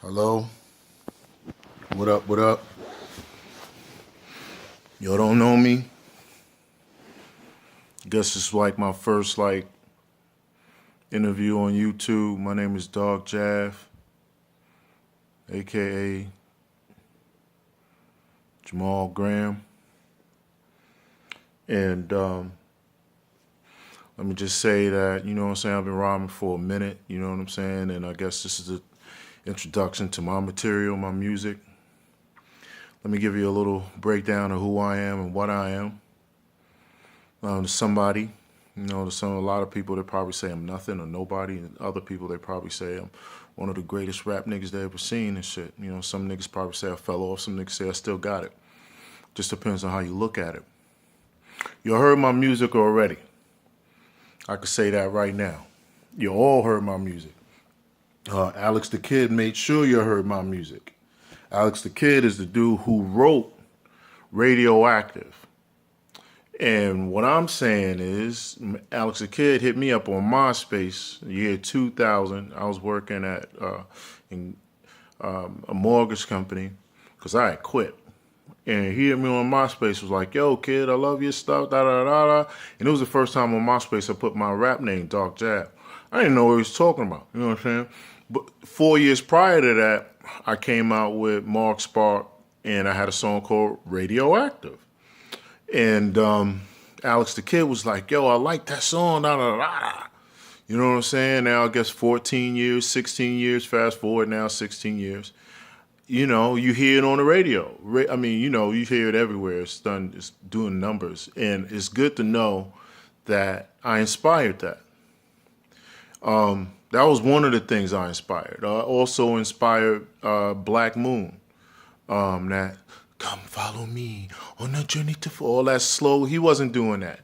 Hello? What up, what up? Y'all don't know me? Guess it's like my first interview on YouTube. My name is Darc Jaf, aka Jamal Graham. And let me just say that, you know what I'm saying, I've been rhyming for a minute, you know what I'm saying? And I guess this is an introduction to my material, my music. Let me give you a little breakdown of who I am and what I am. To somebody, you know, to a lot of people, they probably say I'm nothing or nobody. And other people, they probably say I'm one of the greatest rap niggas they ever seen and shit. You know, some niggas probably say I fell off. Some niggas say I still got it. Just depends on how you look at it. You heard my music already. I could say that right now. You all heard my music. Alexdakid made sure you heard my music. Alexdakid is the dude who wrote Radioactive. And what I'm saying is, Alexdakid hit me up on MySpace year 2000. I was working at a mortgage company because I had quit. And he hit me on MySpace, was like, yo, kid, I love your stuff, da-da-da-da. And it was the first time on MySpace I put my rap name, Darc Jaf. I didn't know what he was talking about, you know what I'm saying? But 4 years prior to that, I came out with Mark Spark, and I had a song called Radioactive. And Alexdakid was like, yo, I like that song, da-da-da-da. You know what I'm saying? Now, I guess 14 years, 16 years, fast forward now, 16 years. You know, you hear it on the radio. I mean, you know, you hear it everywhere. It's doing numbers. And it's good to know that I inspired that. That was one of the things I inspired. I also inspired Black Moon. That, come follow me on the journey to all that slow. He wasn't doing that.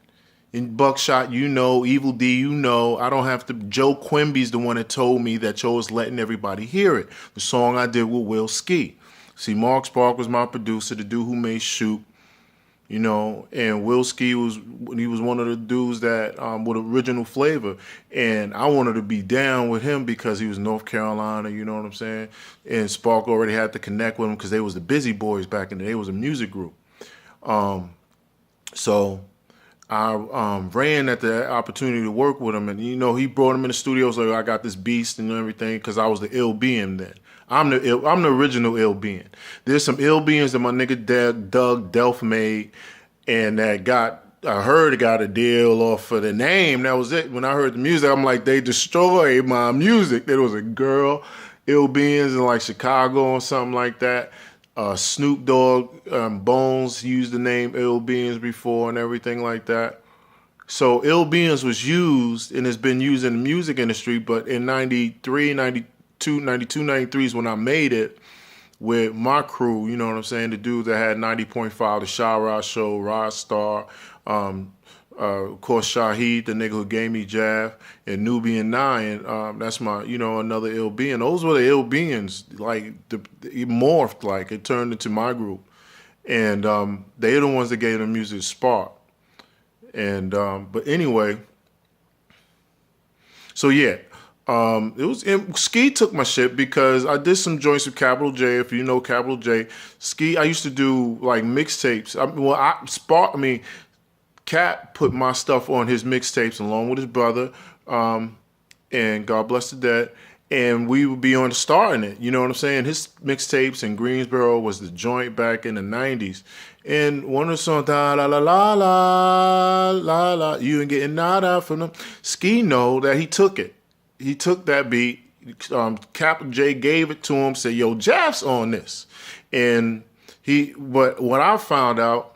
In Buckshot, you know, Evil D, you know, I don't have to. Joe Quimby's the one that told me that Joe was letting everybody hear it. The song I did with wilski. See, Mark Spark was my producer, the dude who made Shoot, you know, and wilski was one of the dudes that with original flavor, and I wanted to be down with him because he was North Carolina, you know what I'm saying? And Spark already had to connect with him because they was the Busy Boys back in the day. It was a music group. So I ran at the opportunity to work with him, and you know, he brought him in the studio. So I got this beast and everything because I was the ILLBIAN then. I'm the original ILLBIAN. There's some ILLBIANs that my nigga Doug Delph made, and that I heard it got a deal off for the name. That was it. When I heard the music, I'm like, they destroyed my music. There was a girl ILLBIANs in like Chicago or something like that. Snoop Dogg, Bones used the name ILLBIANS before and everything like that. So ILLBIANS was used and has been used in the music industry, but in 93, 92, 93 is when I made it with my crew, you know what I'm saying? The dude that had 90.5, the Sha Ra Show, Rod Star, of course, Shaheed, the nigga who gave me Jaf, and Nubian 9, that's my, you know, another ILLBIAN. Those were the ILLBIANs, like, it morphed, like, it turned into my group. And they're the ones that gave the music spark. And, but anyway, so yeah, Ski took my shit because I did some joints with Capital J. If you know Capital J, Ski, I used to do, like, mixtapes. Cap put my stuff on his mixtapes along with his brother, and God bless the dead, and we would be on starting it, you know what I'm saying? His mixtapes in Greensboro was the joint back in the 90s. And one of the songs, da la la la la la la, you ain't getting nada from them. Ski know that he took it. He took that beat, Capital J gave it to him, said, yo, Jaf's on this. And but what I found out,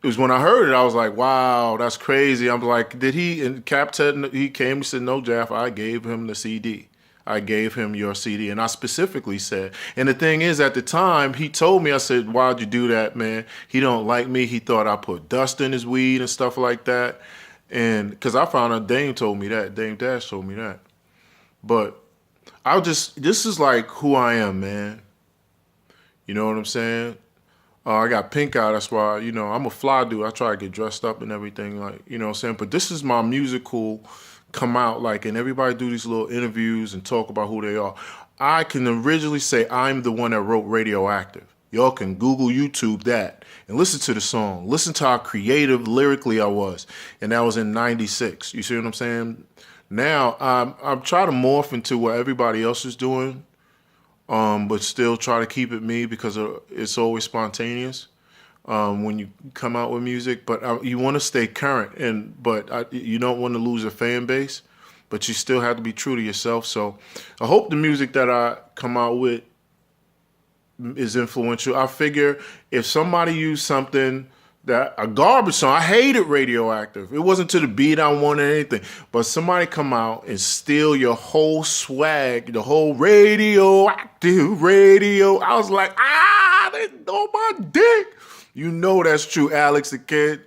it was when I heard it, I was like, wow, that's crazy. I'm like, did he? And Cap said, he came and said, no, Jaf, I gave him the CD. I gave him your CD. And I specifically said, and the thing is, at the time, he told me, I said, why'd you do that, man? He don't like me. He thought I put dust in his weed and stuff like that. And because I found out Dame told me that. Dame Dash told me that. But this is like who I am, man. You know what I'm saying? I got pink eye, that's why, you know, I'm a fly dude. I try to get dressed up and everything, like, you know what I'm saying? But this is my musical come out like, and everybody do these little interviews and talk about who they are. I can originally say I'm the one that wrote Radioactive. Y'all can Google YouTube that and listen to the song. Listen to how creative lyrically I was. And that was in 96. You see what I'm saying? Now, I'm trying to morph into what everybody else is doing, but still try to keep it me because it's always spontaneous when you come out with music. But you want to stay current, but you don't want to lose a fan base, but you still have to be true to yourself. So I hope the music that I come out with is influential. I figure if somebody used something a garbage song, I hated Radioactive. It wasn't to the beat I wanted anything, but somebody come out and steal your whole swag, the whole radioactive radio. I was like, they know my dick. You know that's true, Alex the Kid.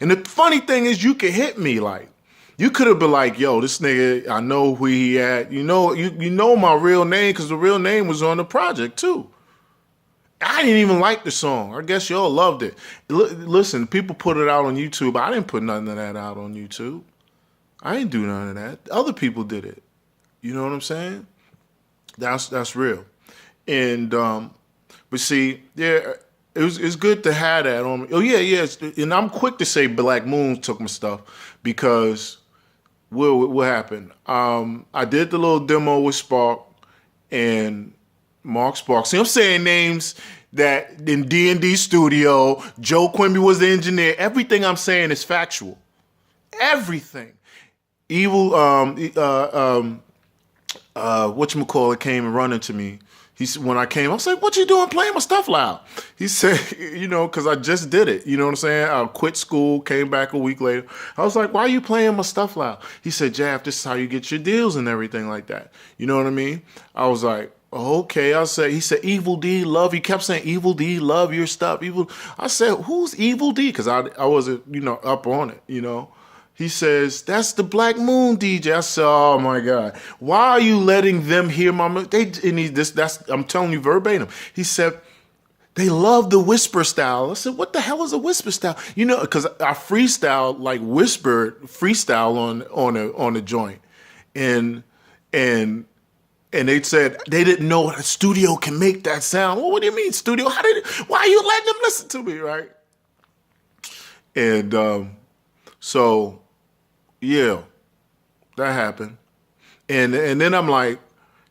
And the funny thing is, you could hit me like. You could have been like, yo, this nigga, I know who he at. You know my real name because the real name was on the project too. I didn't even like the song. I guess y'all loved it. Listen, people put it out on YouTube. I didn't put none of that out on YouTube. I didn't do none of that. Other people did it. You know what I'm saying? That's real. And but see, yeah, it's good to have that on me. Oh yeah. And I'm quick to say Black Moon took my stuff because what happened? I did the little demo with Spark and Mark Sparks. See, I'm saying names that in D&D studio, Joe Quimby was the engineer. Everything I'm saying is factual. Everything. Evil, whatchamacallit came and running to me. When I came, I was like, what you doing playing my stuff loud? He said, because I just did it. You know what I'm saying? I quit school, came back a week later. I was like, why are you playing my stuff loud? He said, Jaf, this is how you get your deals and everything like that. You know what I mean? I was like, okay, he said, Evil D, love. He kept saying, Evil D, love your stuff. I said, who's Evil D? Because I wasn't, up on it, He says, that's the Black Moon DJ. I said, oh my God, why are you letting them hear my I'm telling you verbatim. He said, they love the whisper style. I said, what the hell is a whisper style? Because I freestyle, like whispered freestyle on a joint. And they said they didn't know a studio can make that sound. Well, what do you mean, studio? Why are you letting them listen to me, right? And so, yeah, that happened. And then I'm like,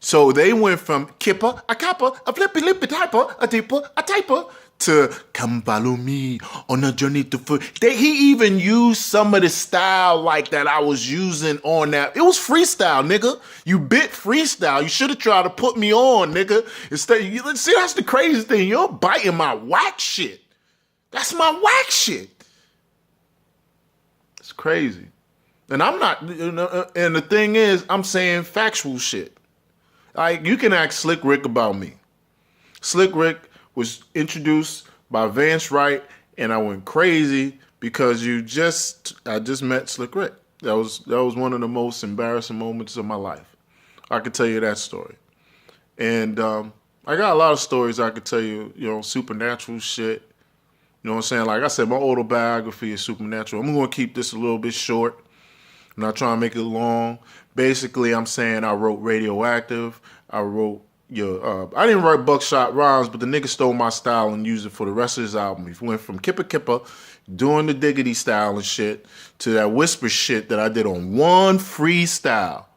so they went from kipper, a kappa, a flippy lippy typer, a deeper, a typer, to come follow me on a journey to foot. He even used some of the style like that I was using on that. It was freestyle, nigga. You bit freestyle. You should have tried to put me on, nigga. See, that's the crazy thing. You're biting my whack shit. That's my whack shit. It's crazy. And I'm not, and the thing is, I'm saying factual shit. Like, you can ask Slick Rick about me. Slick Rick was introduced by Vance Wright, and I went crazy because I just met Slick Rick. That was one of the most embarrassing moments of my life. I could tell you that story. And I got a lot of stories I could tell you, supernatural shit. You know what I'm saying? Like I said, my autobiography is supernatural. I'm going to keep this a little bit short. I'm not trying to make it long. Basically, I'm saying I wrote Radioactive. I wrote I didn't write Buckshot Rhymes, but the nigga stole my style and used it for the rest of his album. He went from Kipper Kipper, doing the diggity style and shit, to that whisper shit that I did on one freestyle.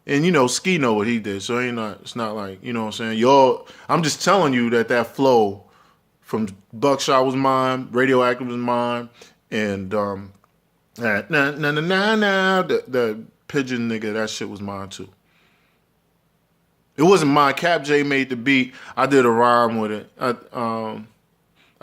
And Ski know what he did, so it's not like, you know what I'm saying? I'm just telling you that flow from Buckshot was mine, Radioactive was mine, and the pigeon nigga, that shit was mine too. It wasn't mine. Cap J made the beat. I did a rhyme with it. I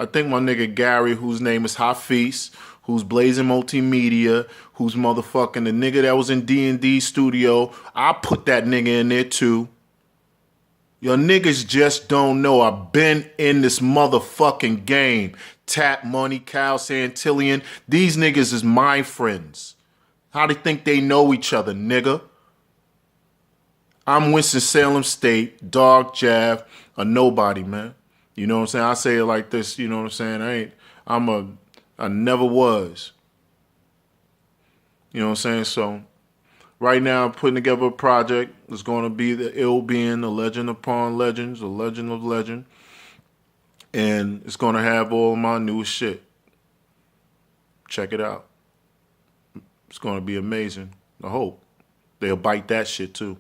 think my nigga Gary, whose name is Hafiz, who's Blazing Multimedia, who's motherfucking the nigga that was in D&D studio, I put that nigga in there too. Your niggas just don't know I've been in this motherfucking game. Tap Money, Cal Santillion, these niggas is my friends. How they think they know each other, nigga? I'm Winston-Salem State, Darc Jaf, a nobody, man. You know what I'm saying? I say it like this, you know what I'm saying? I never was. You know what I'm saying? So Right now, I'm putting together a project. It's going to be the ILLBIANS, the Legend Upon Legends, the Legend of Legend. And it's going to have all my newest shit. Check it out. It's going to be amazing. I hope they'll bite that shit too.